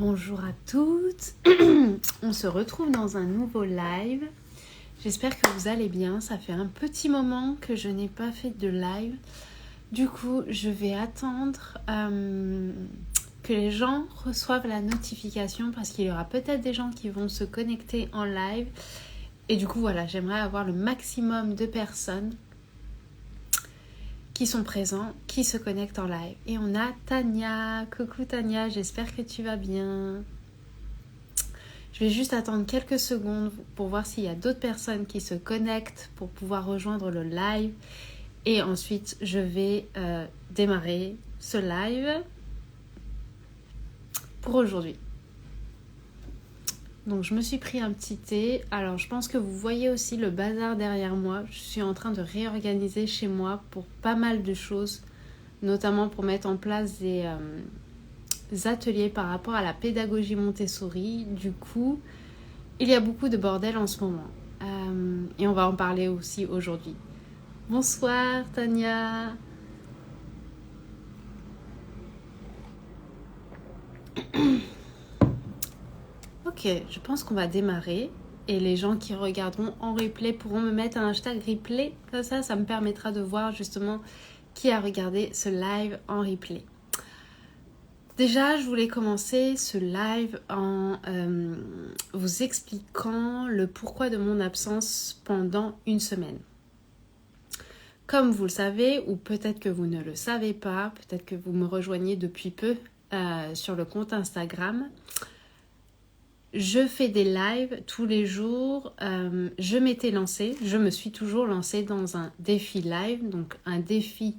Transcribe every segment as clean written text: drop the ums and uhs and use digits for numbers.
Bonjour à toutes, on se retrouve dans un nouveau live. J'espère que vous allez bien, ça fait un petit moment que je n'ai pas fait de live. Du coup, je vais attendre que les gens reçoivent la notification parce qu'il y aura peut-être des gens qui vont se connecter en live. Et du coup, voilà, j'aimerais avoir le maximum de personnes qui sont présents, qui se connectent en live. Et on a Tania. Coucou Tania, j'espère que tu vas bien. Je vais juste attendre quelques secondes pour voir s'il y a d'autres personnes qui se connectent pour pouvoir rejoindre le live. Et ensuite, je vais démarrer ce live pour aujourd'hui. Donc, je me suis pris un petit thé. Alors, je pense que vous voyez aussi le bazar derrière moi. Je suis en train de réorganiser chez moi pour pas mal de choses, notamment pour mettre en place des ateliers par rapport à la pédagogie Montessori. Du coup, il y a beaucoup de bordel en ce moment. Et on va en parler aussi aujourd'hui. Bonsoir Tania. Ok, je pense qu'on va démarrer. Et les gens qui regarderont en replay pourront me mettre un hashtag replay. Comme ça me permettra de voir justement qui a regardé ce live en replay. Déjà, je voulais commencer ce live en vous expliquant le pourquoi de mon absence pendant une semaine. Comme vous le savez, ou peut-être que vous ne le savez pas, peut-être que vous me rejoignez depuis peu sur le compte Instagram, je fais des lives tous les jours. Je me suis toujours lancée dans un défi live, donc un défi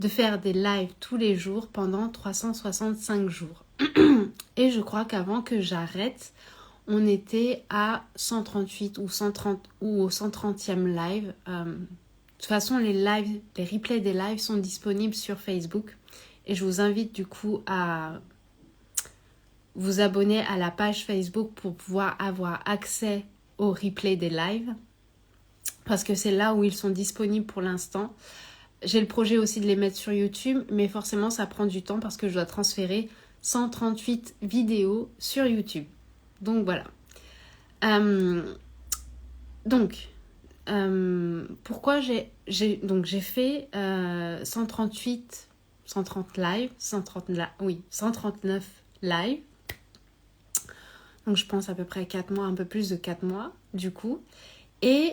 de faire des lives tous les jours pendant 365 jours. Et je crois qu'avant que j'arrête, on était à 138 ou 130 ou au 130e live. De toute façon, les replays des lives sont disponibles sur Facebook. Et je vous invite du coup à vous abonner à la page Facebook pour pouvoir avoir accès aux replays des lives. Parce que c'est là où ils sont disponibles pour l'instant. J'ai le projet aussi de les mettre sur YouTube, mais forcément ça prend du temps parce que je dois transférer 138 vidéos sur YouTube. Donc voilà. Pourquoi j'ai fait 130 live, 139 live. Donc je pense à peu près 4 mois, un peu plus de 4 mois du coup. Et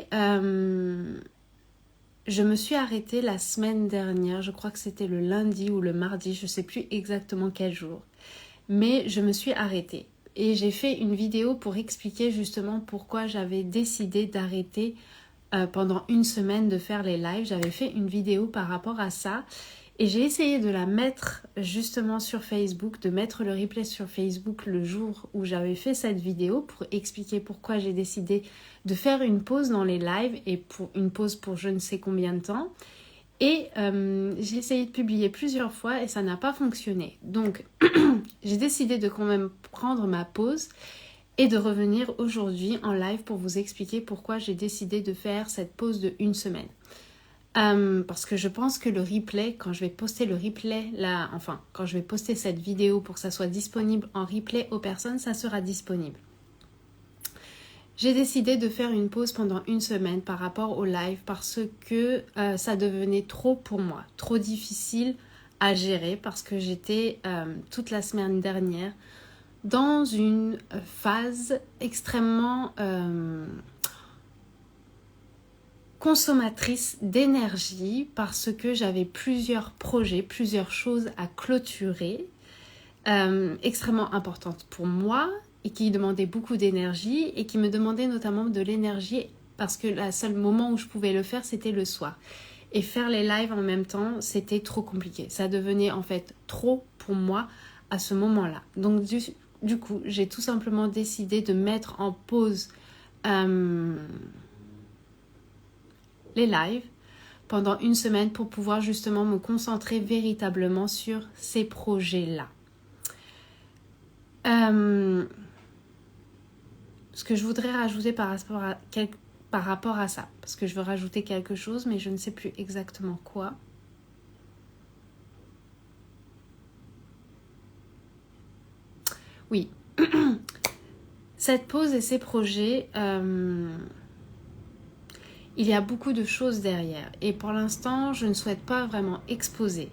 je me suis arrêtée la semaine dernière, je crois que c'était le lundi ou le mardi, je ne sais plus exactement quel jour. Mais je me suis arrêtée. Et j'ai fait une vidéo pour expliquer justement pourquoi j'avais décidé d'arrêter pendant une semaine de faire les lives. J'avais fait une vidéo par rapport à ça. Et j'ai essayé de la mettre justement sur Facebook, de mettre le replay sur Facebook le jour où j'avais fait cette vidéo pour expliquer pourquoi j'ai décidé de faire une pause dans les lives et pour une pause pour je ne sais combien de temps. Et j'ai essayé de publier plusieurs fois et ça n'a pas fonctionné. Donc j'ai décidé de quand même prendre ma pause et de revenir aujourd'hui en live pour vous expliquer pourquoi j'ai décidé de faire cette pause de une semaine. Parce que je pense que le replay, quand je vais poster le replay, quand je vais poster cette vidéo pour que ça soit disponible en replay aux personnes, ça sera disponible. J'ai décidé de faire une pause pendant une semaine par rapport au live parce que ça devenait trop pour moi, trop difficile à gérer parce que j'étais toute la semaine dernière dans une phase extrêmement consommatrice d'énergie parce que j'avais plusieurs projets, plusieurs choses à clôturer extrêmement importantes pour moi et qui demandaient beaucoup d'énergie et qui me demandaient notamment de l'énergie parce que le seul moment où je pouvais le faire c'était le soir. Et faire les lives en même temps c'était trop compliqué. Ça devenait en fait trop pour moi à ce moment-là. Donc du coup j'ai tout simplement décidé de mettre en pause les lives pendant une semaine pour pouvoir justement me concentrer véritablement sur ces projets-là. Ce que je voudrais rajouter par rapport à ça, parce que je veux rajouter quelque chose, mais je ne sais plus exactement quoi. Oui, cette pause et ces projets, il y a beaucoup de choses derrière. Et pour l'instant, je ne souhaite pas vraiment exposer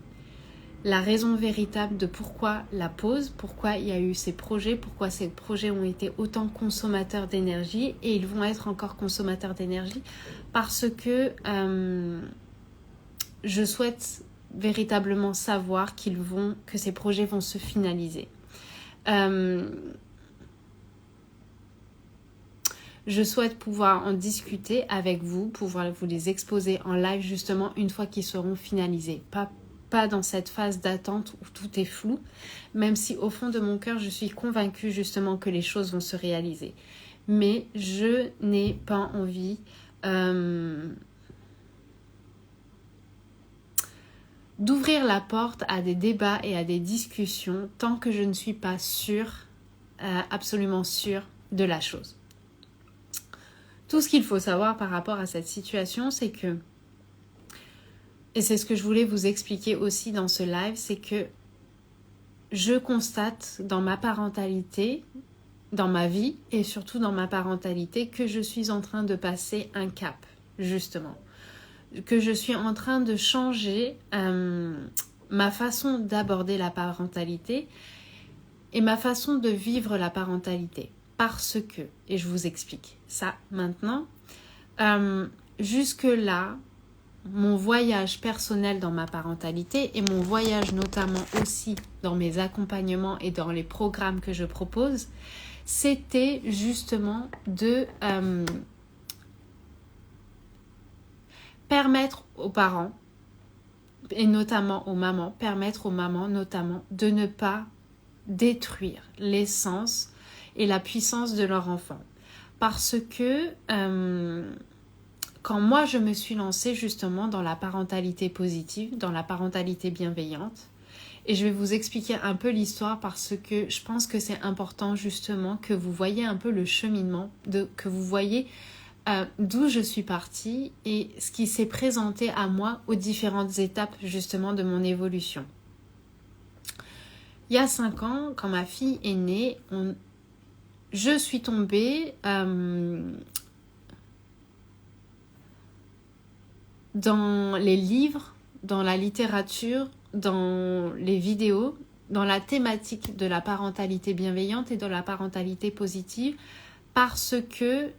la raison véritable de pourquoi la pause, pourquoi il y a eu ces projets, pourquoi ces projets ont été autant consommateurs d'énergie et ils vont être encore consommateurs d'énergie parce que je souhaite véritablement savoir que ces projets vont se finaliser. Je souhaite pouvoir en discuter avec vous, pouvoir vous les exposer en live justement une fois qu'ils seront finalisés. Pas dans cette phase d'attente où tout est flou, même si au fond de mon cœur, je suis convaincue justement que les choses vont se réaliser. Mais je n'ai pas envie d'ouvrir la porte à des débats et à des discussions tant que je ne suis pas sûre, absolument sûre de la chose. Tout ce qu'il faut savoir par rapport à cette situation, c'est que, et c'est ce que je voulais vous expliquer aussi dans ce live, c'est que je constate dans ma parentalité, dans ma vie et surtout dans ma parentalité, que je suis en train de passer un cap, justement. Que je suis en train de changer ma façon d'aborder la parentalité et ma façon de vivre la parentalité. Parce que, et je vous explique ça maintenant, jusque-là, mon voyage personnel dans ma parentalité et mon voyage notamment aussi dans mes accompagnements et dans les programmes que je propose, c'était justement de permettre aux parents, et notamment aux mamans, permettre aux mamans notamment de ne pas détruire l'essence et la puissance de leur enfant. Parce que quand moi je me suis lancée justement dans la parentalité positive, dans la parentalité bienveillante, et je vais vous expliquer un peu l'histoire parce que je pense que c'est important justement que vous voyez un peu le cheminement, que vous voyez d'où je suis partie et ce qui s'est présenté à moi aux différentes étapes justement de mon évolution. Il y a 5 ans, quand ma fille est née, je suis tombée dans les livres, dans la littérature, dans les vidéos, dans la thématique de la parentalité bienveillante et de la parentalité positive parce que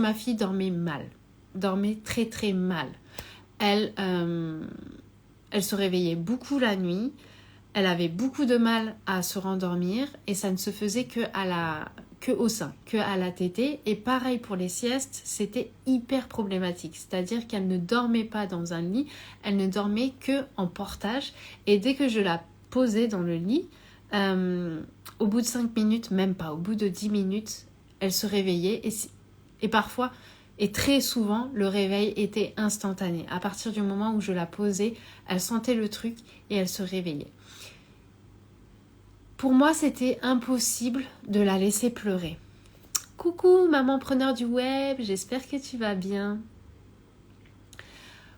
ma fille dormait très très mal. Elle se réveillait beaucoup la nuit, elle avait beaucoup de mal à se rendormir et ça ne se faisait que au sein, que à la tétée. Et pareil pour les siestes, c'était hyper problématique. C'est-à-dire qu'elle ne dormait pas dans un lit, elle ne dormait que en portage. Et dès que je la posais dans le lit, au bout de 5 minutes, même pas, au bout de 10 minutes, elle se réveillait et parfois, et très souvent, le réveil était instantané. À partir du moment où je la posais, elle sentait le truc et elle se réveillait. Pour moi, c'était impossible de la laisser pleurer. Coucou maman preneur du web, j'espère que tu vas bien.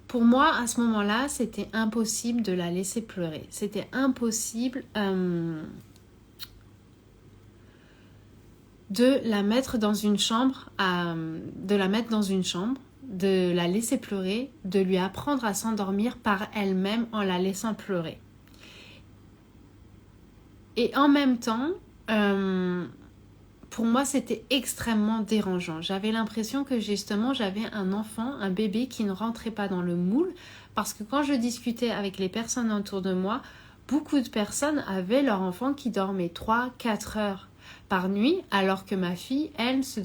Pour moi, à ce moment-là, c'était impossible de la laisser pleurer. C'était impossible de la mettre dans une chambre, de la laisser pleurer, de lui apprendre à s'endormir par elle-même en la laissant pleurer. Et en même temps, pour moi, c'était extrêmement dérangeant. J'avais l'impression que justement, j'avais un enfant, un bébé qui ne rentrait pas dans le moule. Parce que quand je discutais avec les personnes autour de moi, beaucoup de personnes avaient leur enfant qui dormait 3-4 heures par nuit, alors que ma fille, elle, se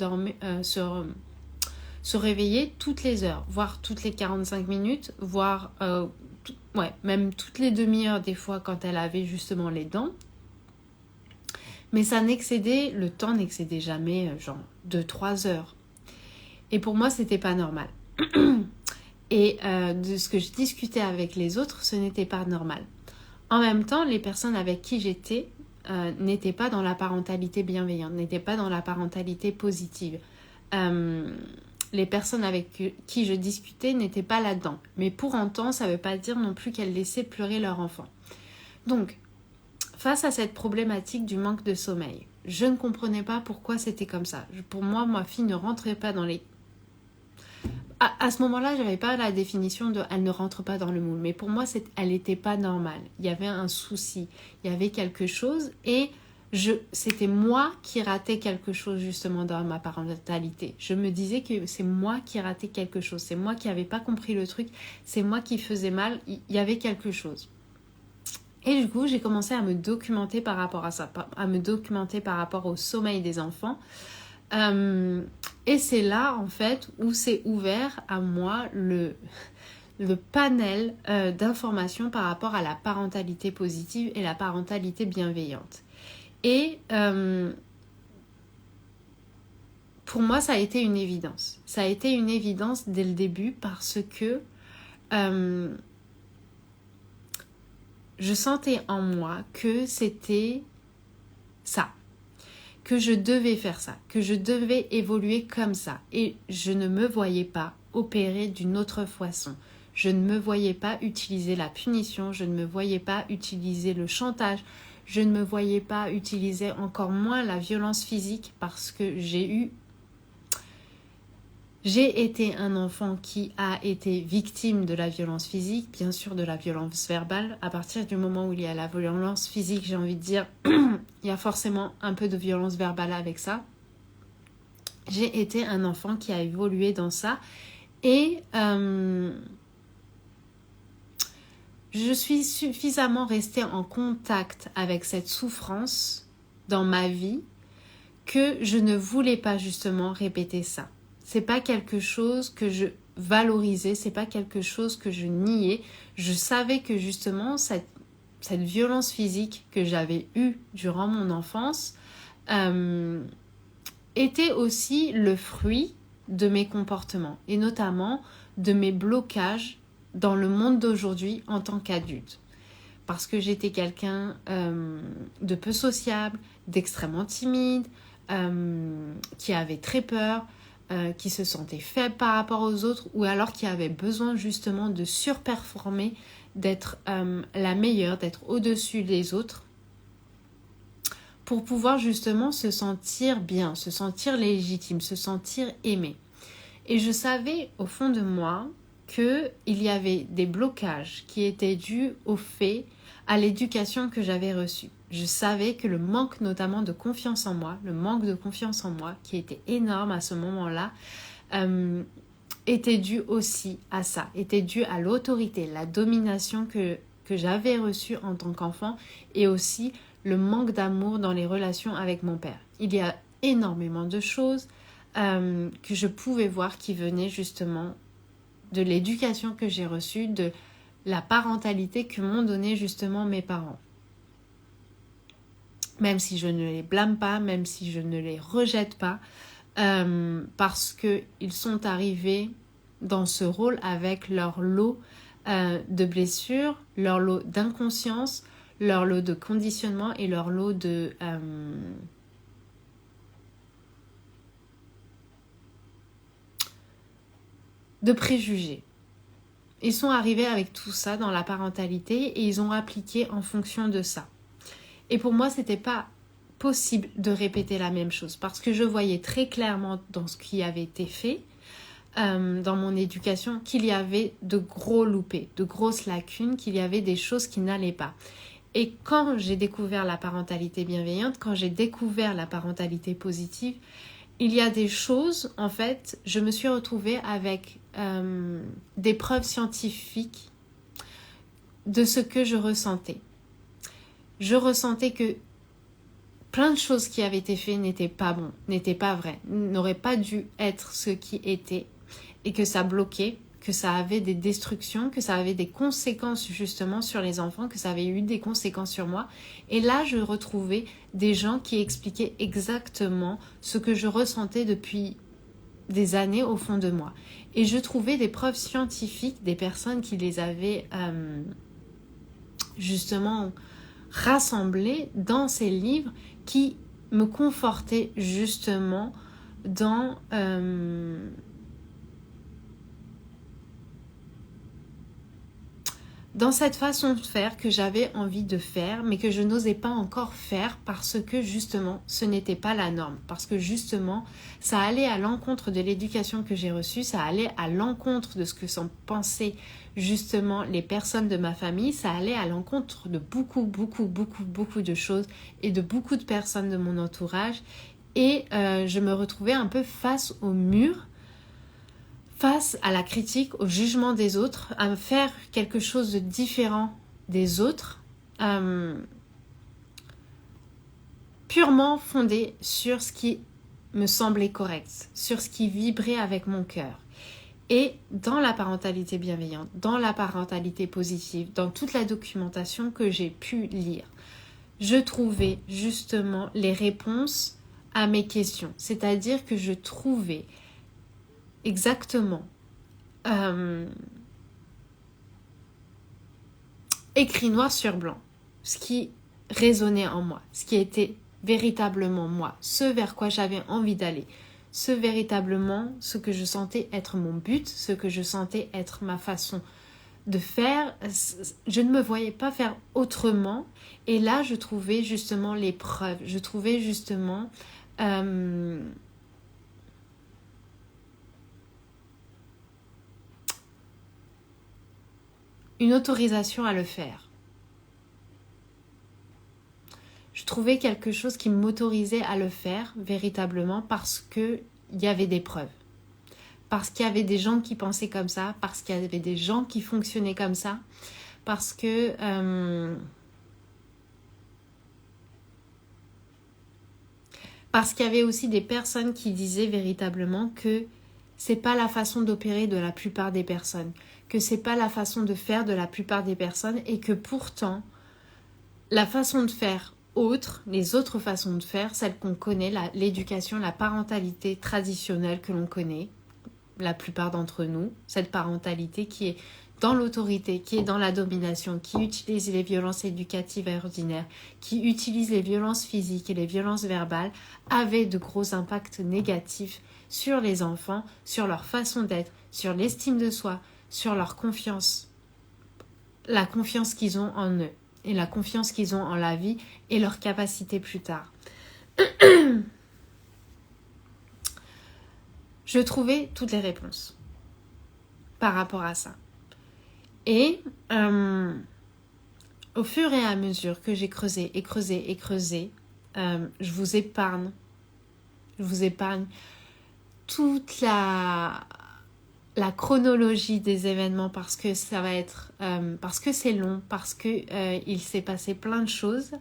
réveillait toutes les heures, voire toutes les 45 minutes, voire même toutes les demi-heures des fois quand elle avait justement les dents. Mais le temps n'excédait jamais 2-3 heures. Et pour moi, c'était pas normal. Et de ce que je discutais avec les autres, ce n'était pas normal. En même temps, les personnes avec qui j'étais n'étaient pas dans la parentalité bienveillante, n'étaient pas dans la parentalité positive. Les personnes avec qui je discutais n'étaient pas là-dedans. Mais pour autant, ça ne veut pas dire non plus qu'elles laissaient pleurer leur enfant. Donc, face à cette problématique du manque de sommeil, je ne comprenais pas pourquoi c'était comme ça. Pour moi, ma fille ne rentrait pas dans les... À ce moment-là, je n'avais pas la définition de « elle ne rentre pas dans le moule ». Mais pour moi, elle n'était pas normale. Il y avait un souci, il y avait quelque chose et c'était moi qui ratais quelque chose justement dans ma parentalité. Je me disais que c'est moi qui ratais quelque chose, c'est moi qui n'avais pas compris le truc, c'est moi qui faisais mal, il y avait quelque chose. Et du coup, j'ai commencé à me documenter par rapport à ça, à me documenter par rapport au sommeil des enfants. Et c'est là, en fait, où s'est ouvert à moi le panel d'informations par rapport à la parentalité positive et la parentalité bienveillante. Et pour moi, ça a été une évidence. Ça a été une évidence dès le début parce que je sentais en moi que c'était ça, que je devais faire ça, que je devais évoluer comme ça. Et je ne me voyais pas opérer d'une autre façon. Je ne me voyais pas utiliser la punition, je ne me voyais pas utiliser le chantage, je ne me voyais pas utiliser encore moins la violence physique parce que j'ai été un enfant qui a été victime de la violence physique, bien sûr de la violence verbale. À partir du moment où il y a la violence physique, j'ai envie de dire, il y a forcément un peu de violence verbale avec ça. J'ai été un enfant qui a évolué dans ça et je suis suffisamment restée en contact avec cette souffrance dans ma vie que je ne voulais pas justement répéter ça. C'est pas quelque chose que je valorisais, c'est pas quelque chose que je niais. Je savais que justement cette violence physique que j'avais eue durant mon enfance était aussi le fruit de mes comportements et notamment de mes blocages dans le monde d'aujourd'hui en tant qu'adulte. Parce que j'étais quelqu'un de peu sociable, d'extrêmement timide, qui avait très peur, qui se sentait faible par rapport aux autres ou alors qui avait besoin justement de surperformer, d'être la meilleure, d'être au-dessus des autres pour pouvoir justement se sentir bien, se sentir légitime, se sentir aimé. Et je savais au fond de moi qu'il y avait des blocages qui étaient dus au fait, à l'éducation que j'avais reçue. Je savais que le manque notamment de confiance en moi, qui était énorme à ce moment-là, était dû aussi à ça, était dû à l'autorité, la domination que j'avais reçue en tant qu'enfant et aussi le manque d'amour dans les relations avec mon père. Il y a énormément de choses que je pouvais voir qui venaient justement de l'éducation que j'ai reçue, de la parentalité que m'ont donné justement mes parents. Même si je ne les blâme pas, même si je ne les rejette pas, parce qu'ils sont arrivés dans ce rôle avec leur lot de blessures, leur lot d'inconscience, leur lot de conditionnement et leur lot de préjugés. Ils sont arrivés avec tout ça dans la parentalité et ils ont appliqué en fonction de ça. Et pour moi, c'était pas possible de répéter la même chose parce que je voyais très clairement dans ce qui avait été fait, dans mon éducation, qu'il y avait de gros loupés, de grosses lacunes, qu'il y avait des choses qui n'allaient pas. Et quand j'ai découvert la parentalité bienveillante, quand j'ai découvert la parentalité positive, il y a des choses, en fait, je me suis retrouvée avec des preuves scientifiques de ce que je ressentais. Je ressentais que plein de choses qui avaient été faites n'étaient pas bon, n'étaient pas vraies, n'auraient pas dû être ce qui était et que ça bloquait, que ça avait des destructions, que ça avait des conséquences justement sur les enfants, que ça avait eu des conséquences sur moi. Et là, je retrouvais des gens qui expliquaient exactement ce que je ressentais depuis des années au fond de moi. Et je trouvais des preuves scientifiques, des personnes qui les avaient justement rassemblées dans ces livres qui me confortaient justement dans dans cette façon de faire que j'avais envie de faire, mais que je n'osais pas encore faire parce que justement, ce n'était pas la norme. Parce que justement, ça allait à l'encontre de l'éducation que j'ai reçue, ça allait à l'encontre de ce que s'en pensaient justement les personnes de ma famille, ça allait à l'encontre de beaucoup de choses et de beaucoup de personnes de mon entourage. Et je me retrouvais un peu face au mur, face à la critique, au jugement des autres, à faire quelque chose de différent des autres, purement fondé sur ce qui me semblait correct, sur ce qui vibrait avec mon cœur. Et dans la parentalité bienveillante, dans la parentalité positive, dans toute la documentation que j'ai pu lire, je trouvais justement les réponses à mes questions. C'est-à-dire que je trouvais exactement écrit noir sur blanc ce qui résonnait en moi, ce qui était véritablement moi, ce vers quoi j'avais envie d'aller, ce véritablement ce que je sentais être mon but, ce que je sentais être ma façon de faire. Je ne me voyais pas faire autrement, et là je trouvais justement les preuves, je trouvais justement une autorisation à le faire. Je trouvais quelque chose qui m'autorisait à le faire véritablement parce qu'il y avait des preuves. Parce qu'il y avait des gens qui pensaient comme ça, parce qu'il y avait des gens qui fonctionnaient comme ça, parce que parce qu'il y avait aussi des personnes qui disaient véritablement que c'est pas la façon d'opérer de la plupart des personnes, que c'est pas la façon de faire de la plupart des personnes, et que pourtant la façon de faire autre, les autres façons de faire, celles qu'on connaît, l'éducation, la parentalité traditionnelle que l'on connaît, la plupart d'entre nous, cette parentalité qui est dans l'autorité, qui est dans la domination, qui utilise les violences éducatives et ordinaires, qui utilise les violences physiques et les violences verbales, avait de gros impacts négatifs sur les enfants, sur leur façon d'être, sur l'estime de soi, sur leur confiance, la confiance qu'ils ont en eux et la confiance qu'ils ont en la vie et leur capacité plus tard. Je trouvais toutes les réponses par rapport à ça. Et au fur et à mesure que j'ai creusé et creusé et creusé, je vous épargne toute la chronologie des événements, parce que ça va être parce que c'est long, parce que il s'est passé plein de choses.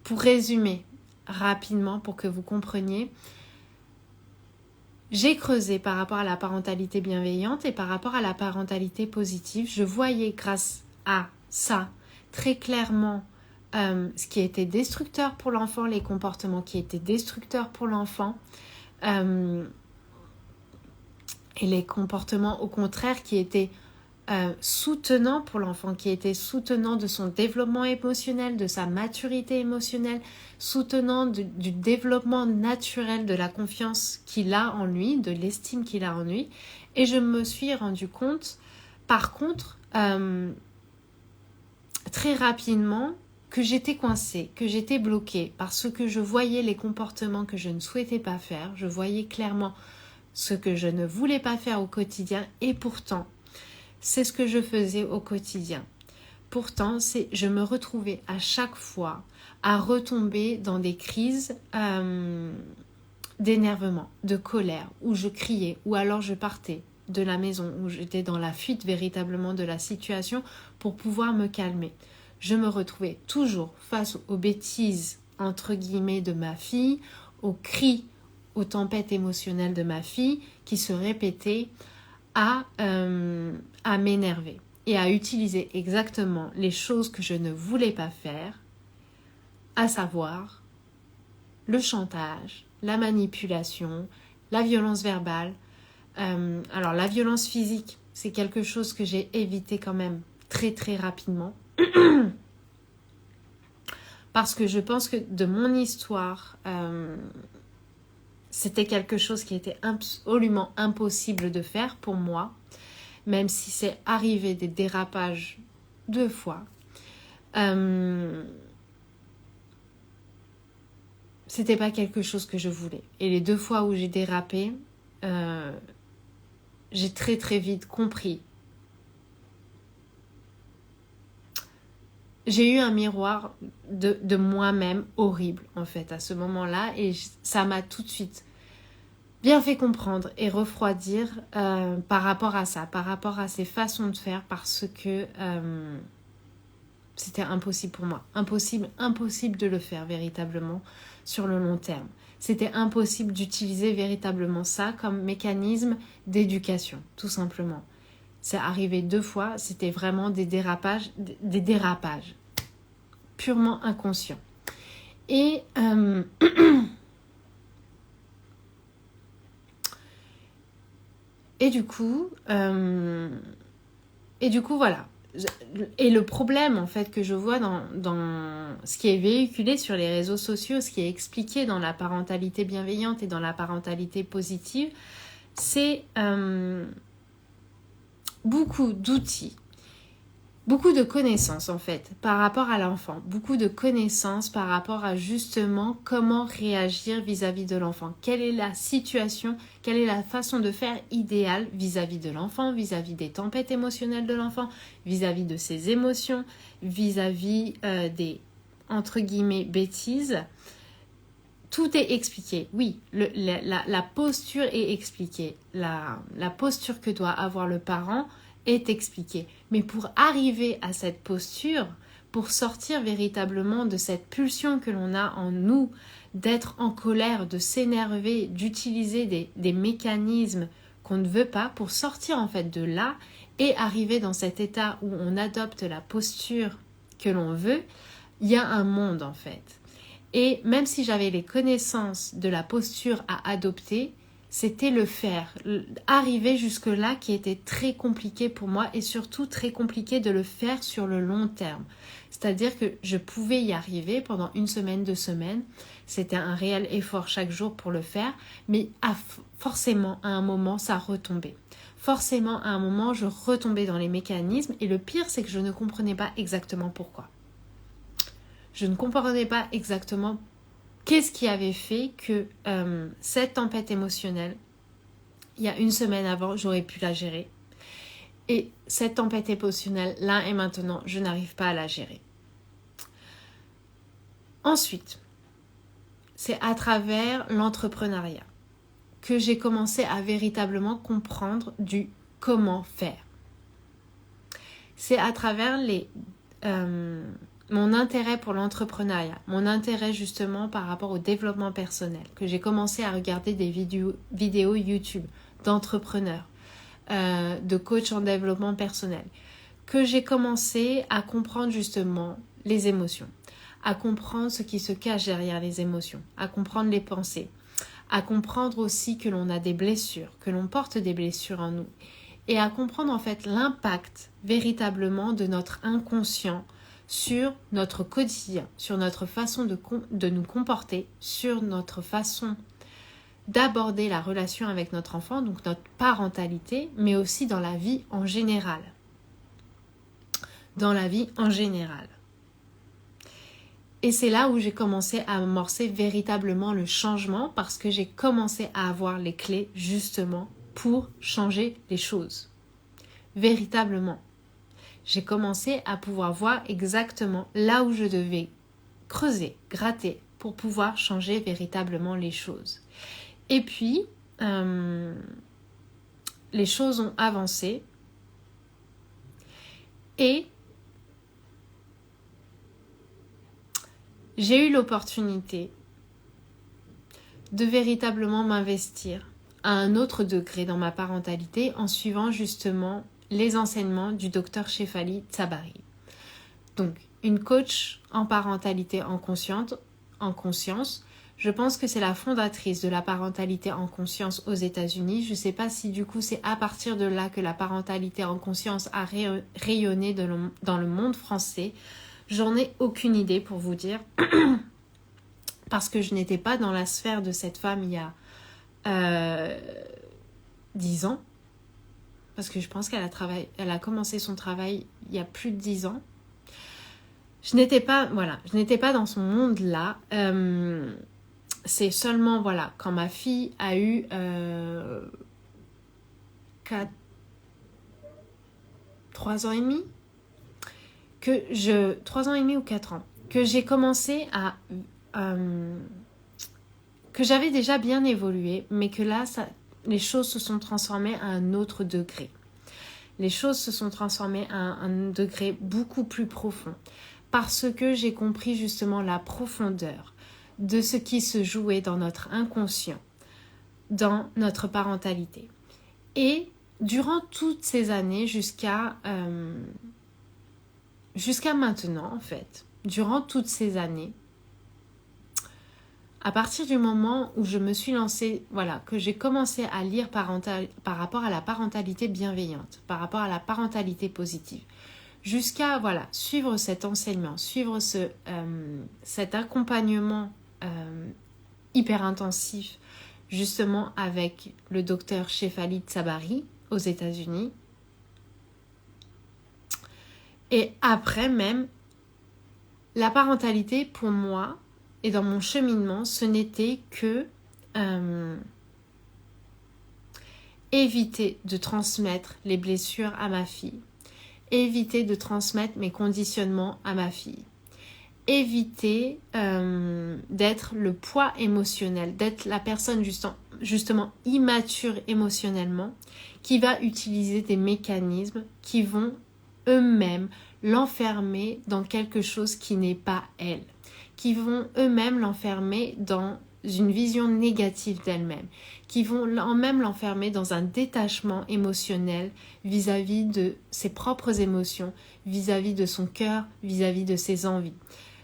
Pour résumer rapidement, pour que vous compreniez, j'ai creusé par rapport à la parentalité bienveillante et par rapport à la parentalité positive. Je voyais grâce à ça très clairement ce qui était destructeur pour l'enfant, les comportements qui étaient destructeurs pour l'enfant, et les comportements au contraire qui étaient soutenants pour l'enfant, qui étaient soutenants de son développement émotionnel, de sa maturité émotionnelle, soutenant du développement naturel de la confiance qu'il a en lui, de l'estime qu'il a en lui. Et je me suis rendu compte, par contre, très rapidement, que j'étais coincée, que j'étais bloquée, parce que je voyais les comportements que je ne souhaitais pas faire, je voyais clairement ce que je ne voulais pas faire au quotidien, et pourtant, c'est ce que je faisais au quotidien. Pourtant, je me retrouvais à chaque fois à retomber dans des crises d'énervement, de colère, où je criais, ou alors je partais de la maison, où j'étais dans la fuite véritablement de la situation pour pouvoir me calmer. Je me retrouvais toujours face aux bêtises, entre guillemets, de ma fille, aux cris, aux tempêtes émotionnelles de ma fille qui se répétaient, à m'énerver et à utiliser exactement les choses que je ne voulais pas faire, à savoir le chantage, la manipulation, la violence verbale. Alors la violence physique, c'est quelque chose que j'ai évité quand même très très rapidement parce que je pense que de mon histoire, c'était quelque chose qui était absolument impossible de faire pour moi. même si c'est arrivé des dérapages 2 fois, c'était pas quelque chose que je voulais. Et les 2 fois où j'ai dérapé, j'ai très très vite compris. J'ai eu un miroir de moi-même horrible en fait à ce moment-là, et ça m'a tout de suite bien fait comprendre et refroidir par rapport à ça, par rapport à ces façons de faire, parce que c'était impossible pour moi. Impossible de le faire véritablement sur le long terme. C'était impossible d'utiliser véritablement ça comme mécanisme d'éducation, tout simplement. C'est arrivé 2 fois, c'était vraiment des dérapages purement inconscients. Et du coup, voilà. Et le problème en fait que je vois dans ce qui est véhiculé sur les réseaux sociaux, ce qui est expliqué dans la parentalité bienveillante et dans la parentalité positive, c'est beaucoup d'outils, beaucoup de connaissances en fait par rapport à l'enfant, beaucoup de connaissances par rapport à justement comment réagir vis-à-vis de l'enfant, quelle est la situation, quelle est la façon de faire idéale vis-à-vis de l'enfant, vis-à-vis des tempêtes émotionnelles de l'enfant, vis-à-vis de ses émotions, vis-à-vis des entre guillemets bêtises. Tout est expliqué, oui, la posture est expliquée, la posture que doit avoir le parent est expliquée. Mais pour arriver à cette posture, pour sortir véritablement de cette pulsion que l'on a en nous, d'être en colère, de s'énerver, d'utiliser des mécanismes qu'on ne veut pas, pour sortir en fait de là et arriver dans cet état où on adopte la posture que l'on veut, il y a un monde en fait. Et même si j'avais les connaissances de la posture à adopter, c'était le faire, arriver jusque-là qui était très compliqué pour moi, et surtout très compliqué de le faire sur le long terme. C'est-à-dire que je pouvais y arriver pendant 1 semaine, 2 semaines. C'était un réel effort chaque jour pour le faire, mais forcément à un moment ça retombait. Forcément à un moment je retombais dans les mécanismes, et le pire c'est que je ne comprenais pas exactement pourquoi. Je ne comprenais pas exactement qu'est-ce qui avait fait que cette tempête émotionnelle, il y a 1 semaine avant, j'aurais pu la gérer. Et cette tempête émotionnelle, là et maintenant, je n'arrive pas à la gérer. Ensuite, c'est à travers l'entrepreneuriat que j'ai commencé à véritablement comprendre du comment faire. C'est à travers mon intérêt pour l'entrepreneuriat, mon intérêt justement par rapport au développement personnel, que j'ai commencé à regarder des vidéos YouTube d'entrepreneurs, de coachs en développement personnel, que j'ai commencé à comprendre justement les émotions, à comprendre ce qui se cache derrière les émotions, à comprendre les pensées, à comprendre aussi que l'on a des blessures, que l'on porte des blessures en nous, et à comprendre en fait l'impact véritablement de notre inconscient sur notre quotidien, sur notre façon de nous comporter, sur notre façon d'aborder la relation avec notre enfant, donc notre parentalité, mais aussi dans la vie en général. Dans la vie en général. Et c'est là où j'ai commencé à amorcer véritablement le changement, parce que j'ai commencé à avoir les clés justement pour changer les choses. Véritablement. J'ai commencé à pouvoir voir exactement là où je devais creuser, gratter pour pouvoir changer véritablement les choses. Et puis, les choses ont avancé et j'ai eu l'opportunité de véritablement m'investir à un autre degré dans ma parentalité en suivant justement les enseignements du docteur Shefali Tsabary. Donc, une coach en parentalité en conscience. Je pense que c'est la fondatrice de la parentalité en conscience aux États-Unis. Je ne sais pas si du coup c'est à partir de là que la parentalité en conscience a rayonné dans le monde français. J'en ai aucune idée pour vous dire. Parce que je n'étais pas dans la sphère de cette femme il y a 10 ans. parce que je pense elle a commencé son travail il y a plus de 10 ans. Je n'étais pas dans son monde-là. C'est seulement, quand ma fille a eu 3 ans et demi, 3 ans et demi ou 4 ans, que j'ai commencé que j'avais déjà bien évolué, mais que là, les choses se sont transformées à un autre degré. Les choses se sont transformées à un degré beaucoup plus profond, parce que j'ai compris justement la profondeur de ce qui se jouait dans notre inconscient, dans notre parentalité. Et durant toutes ces années, jusqu'à maintenant en fait, durant toutes ces années, à partir du moment où je me suis lancée, que j'ai commencé à lire par rapport à la parentalité bienveillante, par rapport à la parentalité positive, jusqu'à suivre cet enseignement, suivre cet accompagnement hyper intensif, justement avec le docteur Shefali Tsabary aux États-Unis. Et après même, la parentalité pour moi, et dans mon cheminement, ce n'était que éviter de transmettre les blessures à ma fille, éviter de transmettre mes conditionnements à ma fille, éviter d'être le poids émotionnel, d'être la personne justement immature émotionnellement, qui va utiliser des mécanismes qui vont eux-mêmes l'enfermer dans quelque chose qui n'est pas elle, qui vont eux-mêmes l'enfermer dans une vision négative d'elle-même, qui vont même l'enfermer dans un détachement émotionnel vis-à-vis de ses propres émotions, vis-à-vis de son cœur, vis-à-vis de ses envies.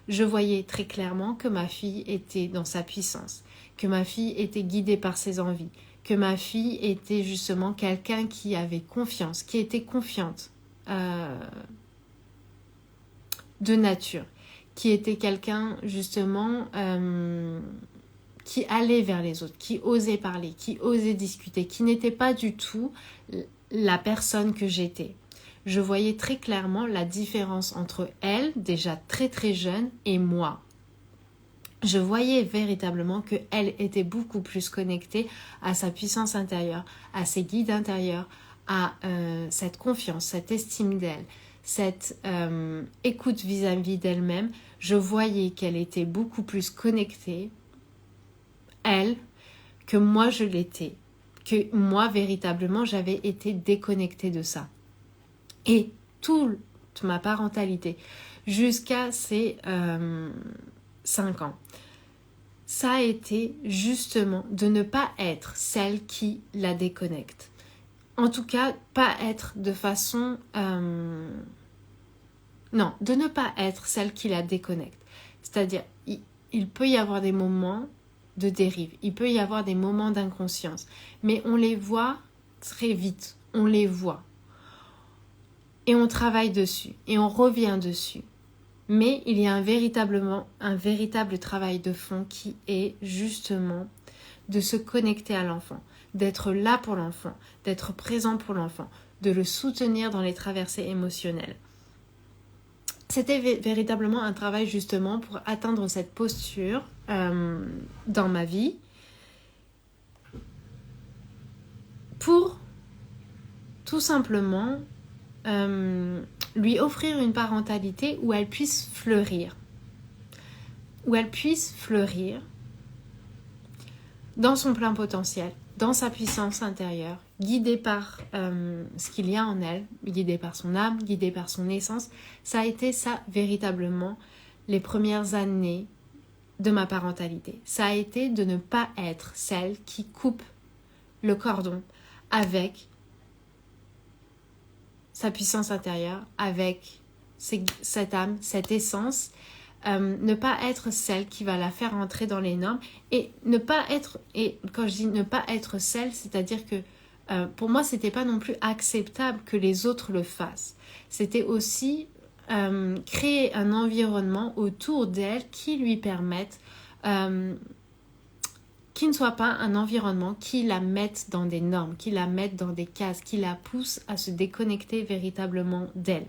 Je voyais très clairement que ma fille était dans sa puissance, que ma fille était guidée par ses envies, que ma fille était justement quelqu'un qui avait confiance, qui était confiante de nature, qui était quelqu'un justement qui allait vers les autres, qui osait parler, qui osait discuter, qui n'était pas du tout la personne que j'étais. Je voyais très clairement la différence entre elle, déjà très très jeune, et moi. Je voyais véritablement qu'elle était beaucoup plus connectée à sa puissance intérieure, à ses guides intérieurs, à cette confiance, cette estime d'elle, cette écoute vis-à-vis d'elle-même. Je voyais qu'elle était beaucoup plus connectée, elle, que moi je l'étais, que moi véritablement j'avais été déconnectée de ça. Et toute ma parentalité, jusqu'à ces 5 ans, ça a été justement de ne pas être celle qui la déconnecte. En tout cas, pas être de façon... Non, de ne pas être celle qui la déconnecte. C'est-à-dire, il peut y avoir des moments de dérive, il peut y avoir des moments d'inconscience, mais on les voit très vite, on les voit. Et on travaille dessus, et on revient dessus. Mais il y a un véritable travail de fond qui est justement de se connecter à l'enfant, d'être là pour l'enfant, d'être présent pour l'enfant, de le soutenir dans les traversées émotionnelles. C'était véritablement un travail justement pour atteindre cette posture dans ma vie, pour tout simplement lui offrir une parentalité où elle puisse fleurir, dans son plein potentiel, dans sa puissance intérieure, guidée par ce qu'il y a en elle, guidée par son âme, guidée par son essence. Ça a été ça véritablement les premières années de ma parentalité. Ça a été de ne pas être celle qui coupe le cordon avec sa puissance intérieure, avec cette âme, cette essence, ne pas être celle qui va la faire entrer dans les normes et ne pas être, et quand je dis ne pas être celle, c'est-à-dire que pour moi c'était pas non plus acceptable que les autres le fassent. C'était aussi créer un environnement autour d'elle qui lui permette qui ne soit pas un environnement qui la mette dans des normes, qui la mette dans des cases, qui la pousse à se déconnecter véritablement d'elle.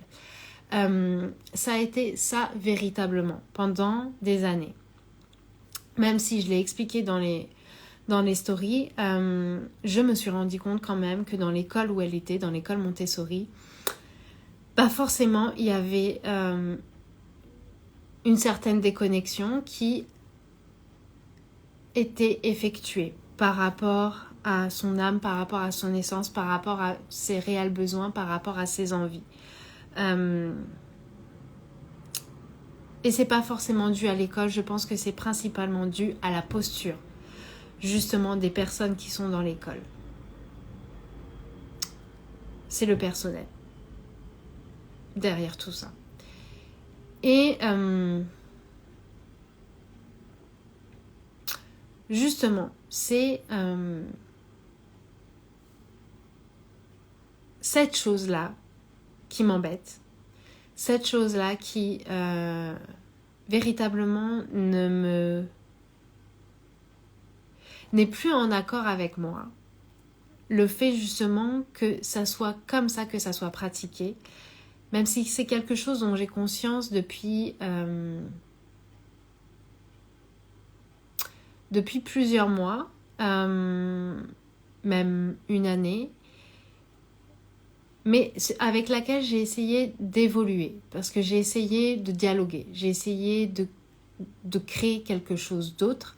Ça a été ça véritablement pendant des années. Même si je l'ai expliqué dans les stories, je me suis rendu compte quand même que dans l'école où elle était, dans l'école Montessori, forcément il y avait une certaine déconnexion qui était effectuée par rapport à son âme, par rapport à son essence, par rapport à ses réels besoins, par rapport à ses envies. Et c'est pas forcément dû à l'école, je pense que c'est principalement dû à la posture, justement, des personnes qui sont dans l'école. C'est le personnel derrière tout ça. Et justement, c'est cette chose-là qui m'embête, cette chose-là qui véritablement n'est plus en accord avec moi. Le fait justement que ça soit comme ça, que ça soit pratiqué, même si c'est quelque chose dont j'ai conscience depuis plusieurs mois, même une année, mais avec laquelle j'ai essayé d'évoluer, parce que j'ai essayé de dialoguer, j'ai essayé de créer quelque chose d'autre,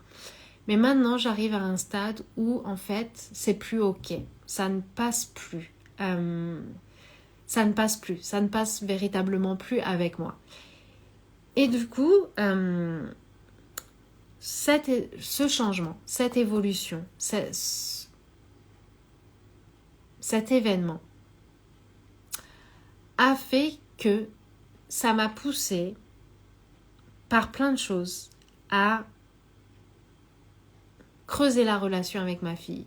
mais maintenant j'arrive à un stade où en fait c'est plus ok, ça ne passe plus, ça ne passe véritablement plus avec moi. Et du coup, ce changement, cette évolution, cet événement a fait que ça m'a poussée par plein de choses à creuser la relation avec ma fille,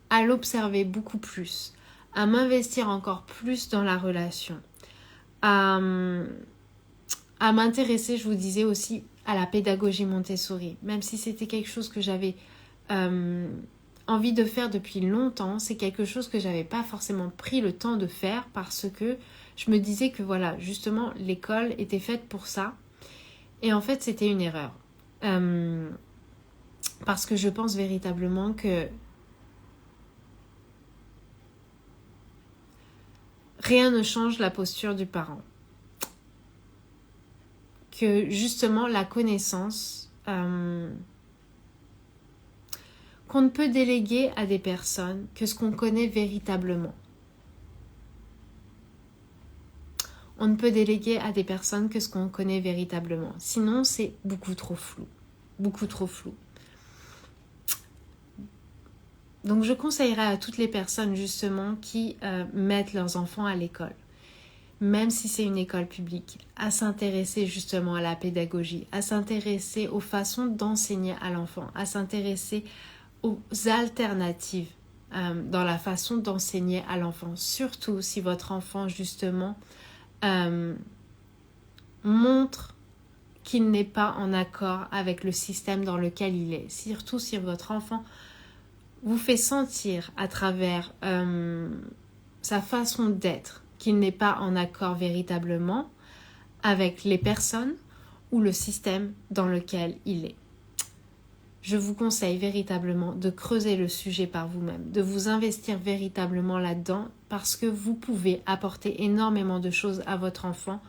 à l'observer beaucoup plus, à m'investir encore plus dans la relation, à m'intéresser, je vous disais aussi, à la pédagogie Montessori. Même si c'était quelque chose que j'avais envie de faire depuis longtemps, c'est quelque chose que j'avais pas forcément pris le temps de faire parce que je me disais que voilà, justement, l'école était faite pour ça. Et en fait, c'était une erreur. Parce que je pense véritablement que rien ne change la posture du parent. Que justement, la connaissance qu'on ne peut déléguer à des personnes que ce qu'on connaît véritablement. On ne peut déléguer à des personnes que ce qu'on connaît véritablement. Sinon, c'est beaucoup trop flou. Beaucoup trop flou. Donc, je conseillerais à toutes les personnes, justement, qui mettent leurs enfants à l'école, même si c'est une école publique, à s'intéresser justement à la pédagogie, à s'intéresser aux façons d'enseigner à l'enfant, à s'intéresser aux alternatives dans la façon d'enseigner à l'enfant. Surtout si votre enfant, justement, montre qu'il n'est pas en accord avec le système dans lequel il est. Surtout si votre enfant vous fait sentir à travers sa façon d'être qu'il n'est pas en accord véritablement avec les personnes ou le système dans lequel il est. Je vous conseille véritablement de creuser le sujet par vous-même, de vous investir véritablement là-dedans parce que vous pouvez apporter énormément de choses à votre enfant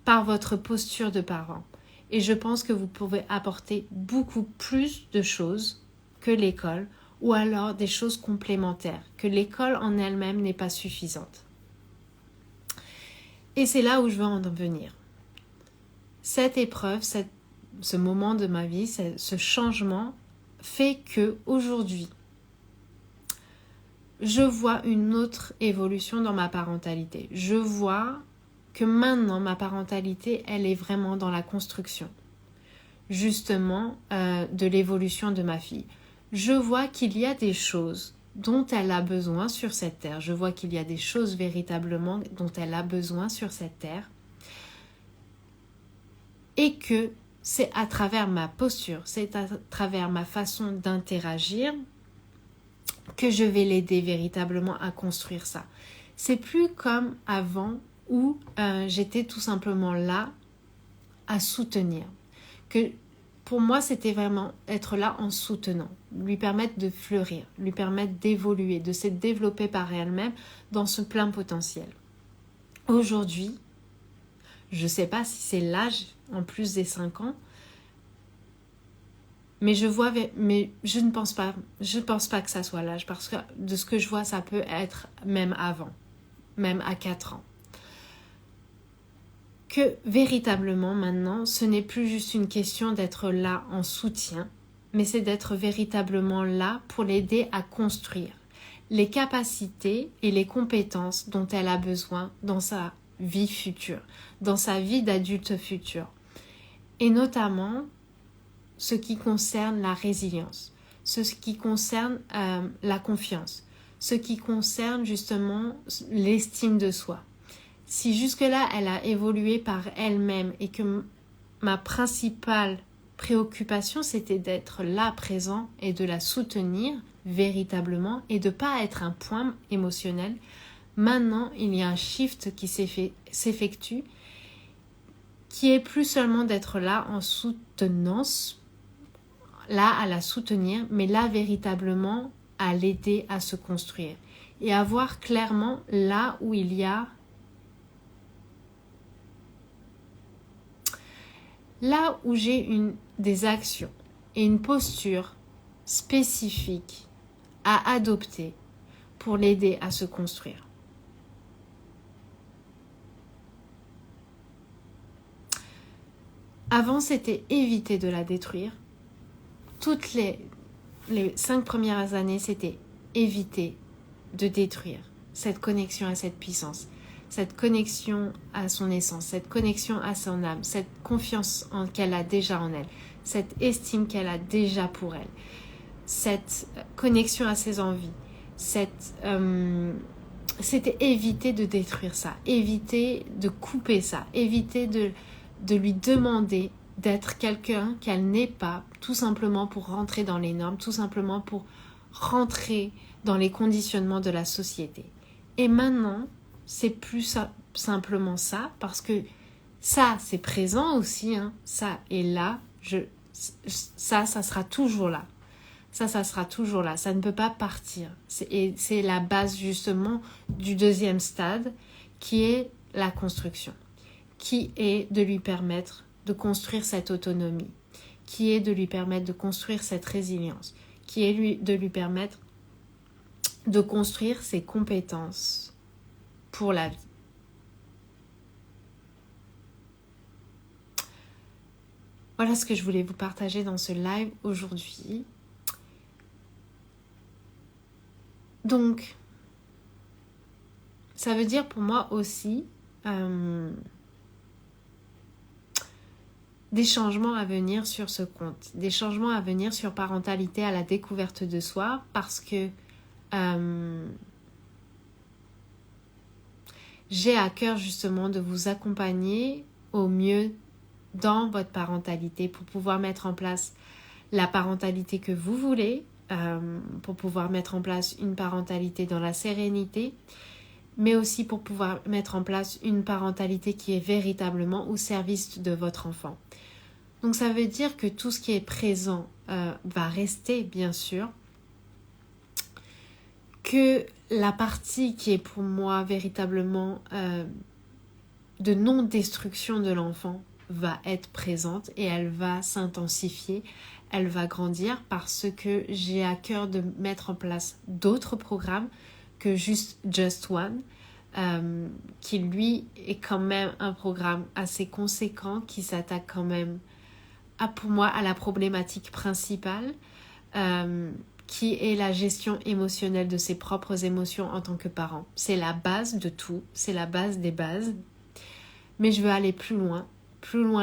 par votre posture de parent. Et je pense que vous pouvez apporter beaucoup plus de choses que l'école ou alors des choses complémentaires, que l'école en elle-même n'est pas suffisante. Et c'est là où je veux en venir. Cette épreuve, ce moment de ma vie, ce changement fait que aujourd'hui, je vois une autre évolution dans ma parentalité. Je vois que maintenant, ma parentalité, elle est vraiment dans la construction, justement, de l'évolution de ma fille. Je vois qu'il y a des choses dont elle a besoin sur cette terre. Je vois qu'il y a des choses véritablement dont elle a besoin sur cette terre. Et que c'est à travers ma posture, c'est à travers ma façon d'interagir que je vais l'aider véritablement à construire ça. C'est plus comme avant où j'étais tout simplement là à soutenir. Que pour moi, c'était vraiment être là en soutenant, lui permettre de fleurir, lui permettre d'évoluer, de se développer par elle-même dans ce plein potentiel. Aujourd'hui, je ne sais pas si c'est l'âge en plus des 5 ans, mais je ne pense pas que ça soit l'âge, parce que de ce que je vois, ça peut être même avant, même à 4 ans. Que véritablement maintenant, ce n'est plus juste une question d'être là en soutien, mais c'est d'être véritablement là pour l'aider à construire les capacités et les compétences dont elle a besoin dans sa vie future, dans sa vie d'adulte future. Et notamment, ce qui concerne la résilience, ce qui concerne la confiance, ce qui concerne justement l'estime de soi. Si jusque-là, elle a évolué par elle-même et que ma principale préoccupation, c'était d'être là, présent et de la soutenir véritablement et de ne pas être un point émotionnel, maintenant, il y a un shift qui s'effectue qui est plus seulement d'être là en soutenance, là à la soutenir, mais là véritablement à l'aider à se construire et à voir clairement là où il y a là où j'ai des actions et une posture spécifique à adopter pour l'aider à se construire. Avant, c'était éviter de la détruire. Toutes les 5 premières années, c'était éviter de détruire cette connexion à cette puissance, cette connexion à son essence, cette connexion à son âme, cette confiance qu'elle a déjà en elle, cette estime qu'elle a déjà pour elle, cette connexion à ses envies, c'était éviter de détruire ça, éviter de couper ça, éviter de lui demander d'être quelqu'un qu'elle n'est pas, tout simplement pour rentrer dans les normes, tout simplement pour rentrer dans les conditionnements de la société. Et maintenant, c'est plus simplement ça, parce que ça, c'est présent aussi, hein, ça est là, ça sera toujours là. Ça sera toujours là, ça ne peut pas partir. Et c'est la base justement du deuxième stade, qui est la construction, qui est de lui permettre de construire cette autonomie, qui est de lui permettre de construire cette résilience, qui est de lui permettre de construire ses compétences pour la vie. Voilà ce que je voulais vous partager dans ce live aujourd'hui. Donc, ça veut dire pour moi aussi des changements à venir sur ce compte, des changements à venir sur parentalité à la découverte de soi, parce que j'ai à cœur justement de vous accompagner au mieux dans votre parentalité pour pouvoir mettre en place la parentalité que vous voulez, pour pouvoir mettre en place une parentalité dans la sérénité, mais aussi pour pouvoir mettre en place une parentalité qui est véritablement au service de votre enfant. Donc ça veut dire que tout ce qui est présent va rester, bien sûr, que la partie qui est pour moi véritablement de non-destruction de l'enfant va être présente et elle va s'intensifier, elle va grandir, parce que j'ai à cœur de mettre en place d'autres programmes que Just One, qui lui est quand même un programme assez conséquent, qui s'attaque quand même pour moi à la problématique principale, qui est la gestion émotionnelle de ses propres émotions en tant que parent. C'est la base de tout, c'est la base des bases, mais je veux aller plus loin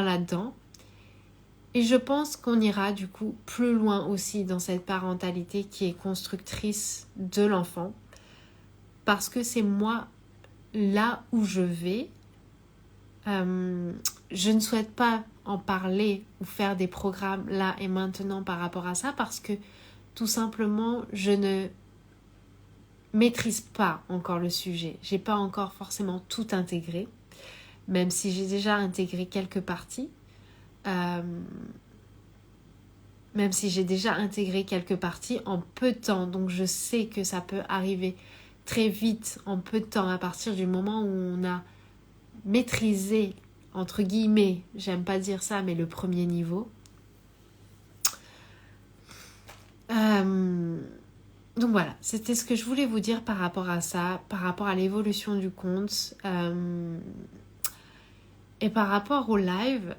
là-dedans. Et je pense qu'on ira du coup plus loin aussi dans cette parentalité qui est constructrice de l'enfant, parce que c'est moi là où je vais. Je ne souhaite pas en parler ou faire des programmes là et maintenant par rapport à ça parce que tout simplement, je ne maîtrise pas encore le sujet. J'ai pas encore forcément tout intégré, même si j'ai déjà intégré quelques parties. Même si j'ai déjà intégré quelques parties en peu de temps. Donc je sais que ça peut arriver très vite, en peu de temps, à partir du moment où on a maîtrisé, entre guillemets, j'aime pas dire ça, mais le premier niveau. Donc voilà, c'était ce que je voulais vous dire par rapport à ça, par rapport à l'évolution du compte. Et par rapport au live,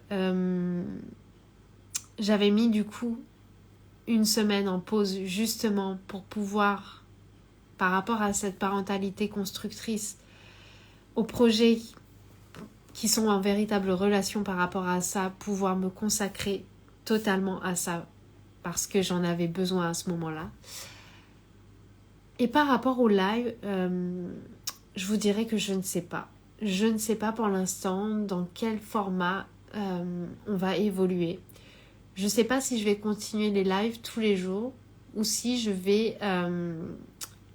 j'avais mis du coup une semaine en pause justement pour pouvoir, par rapport à cette parentalité constructrice, aux projets qui sont en véritable relation par rapport à ça, pouvoir me consacrer totalement à ça parce que j'en avais besoin à ce moment-là. Et par rapport au live, je vous dirais que je ne sais pas. Je ne sais pas pour l'instant dans quel format on va évoluer. Je ne sais pas si je vais continuer les lives tous les jours ou si je vais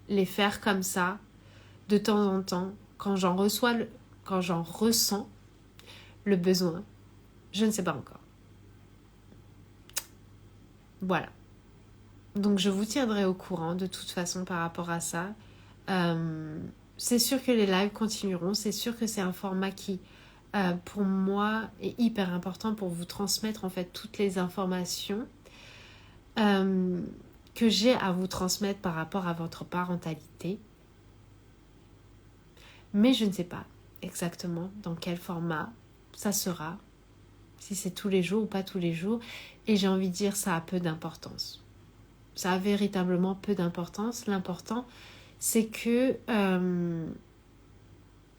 les faire comme ça de temps en temps quand j'en ressens le besoin. Je ne sais pas encore. Voilà. Donc je vous tiendrai au courant de toute façon par rapport à ça. C'est sûr que les lives continueront. C'est sûr que c'est un format qui, pour moi, est hyper important pour vous transmettre en fait toutes les informations que j'ai à vous transmettre par rapport à votre parentalité. Mais je ne sais pas exactement dans quel format ça sera, si c'est tous les jours ou pas tous les jours. Et j'ai envie de dire, ça a peu d'importance. Ça a véritablement peu d'importance. L'important, c'est que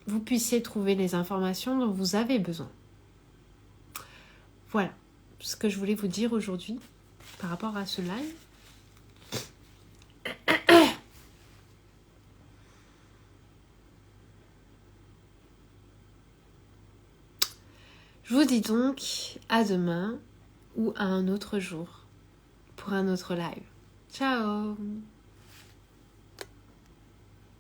vous puissiez trouver les informations dont vous avez besoin. Voilà ce que je voulais vous dire aujourd'hui par rapport à ce live. Je vous dis donc à demain ou à un autre jour pour un autre live. Ciao!